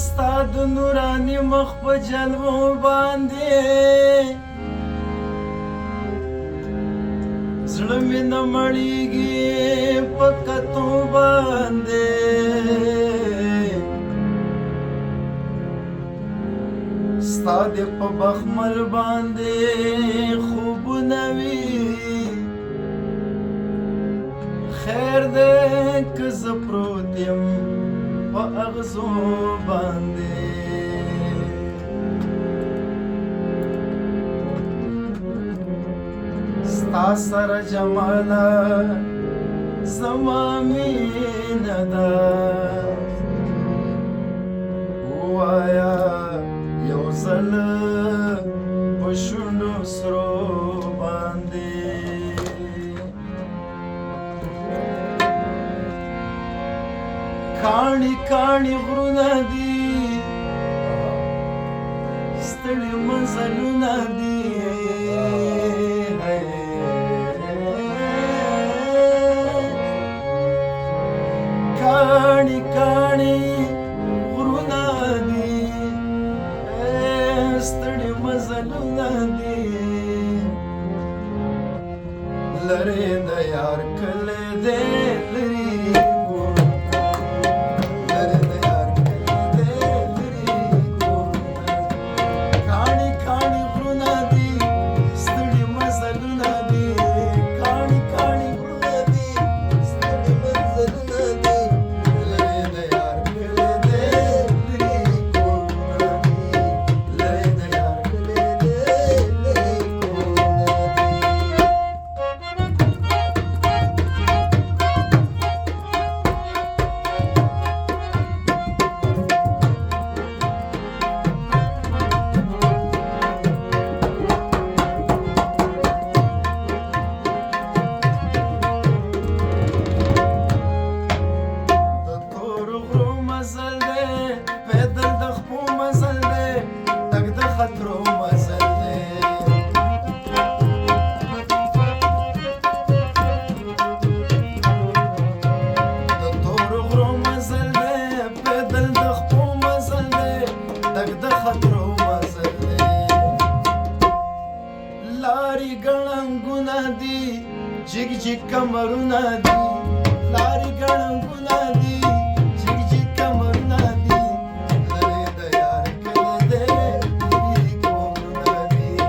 ستا د نوراني مخ په جلوو باندې زړه مې نه مړېږي په کتو باندې ستا د په بخمل باندې خوبونه وي خیر دې که زه پروت یم په اغزو باندې ستا سره جماله زما مینه ده ووایه یو ځل په شونډو سرو باندې کاڼي کاڼي غرونه دي ستړي منزلونه دي کاڼي کاڼي غرونه دي ستړي منزلونه دي لرې د یار کلی دی لرې لاري ګړنګونه دي جګ جګ کمرونه دي لاري ګړنګونه دي جګ جګ کمرونه دي لرې د یار کلی دی لرې کورونه دي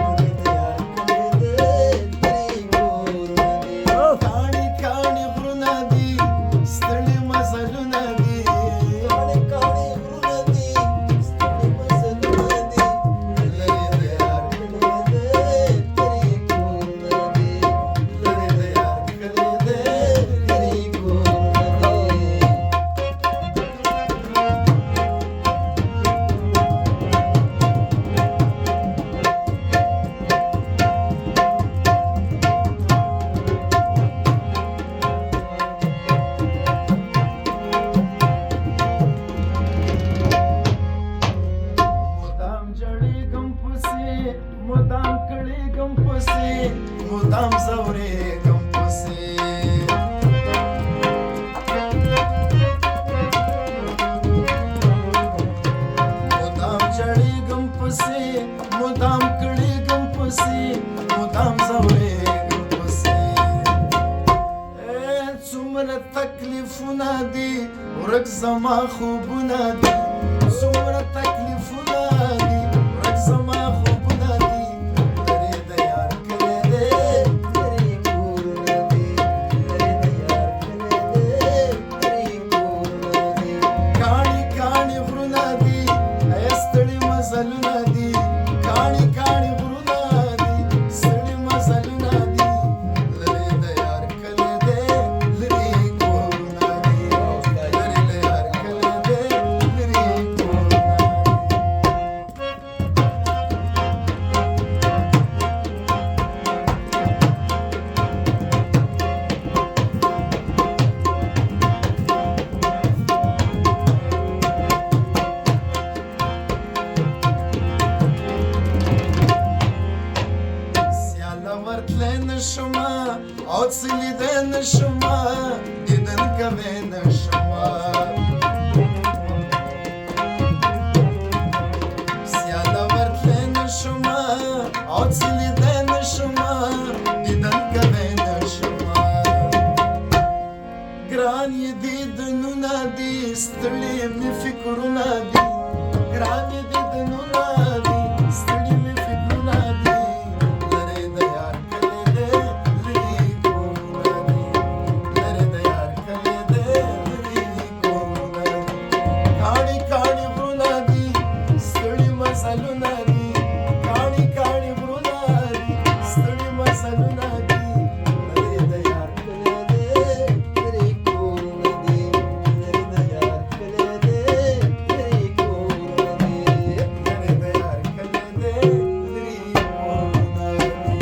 لرې د یار کلی دی لرې کورونه دي کاڼي کاڼي غرونه دي ستړي مزلونه دي کاڼي کاڼي غرونه دي ستړي مزلونه دي لرې د یار کلی دی مدام کړېږم پسې مدام ځورېږم پسې مدام جړېږم پسې مدام کړېږم پسې مدام ځورېږم پسې څومره تکلیفونه دي ورک زما خوبونه دي څومره تکلیفونه دي ورک زما خوبونه دي ګران یې دې دنونه دي ستړي مې فکرونه دي ګران یې دې دنونه دي ستړي مې فکرونه دي لرې د یار کلی دی لرې کورونه دي لرې د یار کلی دی لرې کورونه دي کاڼي کاڼي غرونه دي ستړي مزلونه دي کاڼي کاڼي غرونه دي ستړي مزلونه دي لرې د یار کلی دی لرې کورونه دي لرې د یار کلی دی لرې کورونه دي لرې د یار کلی دی لرې کورونه دي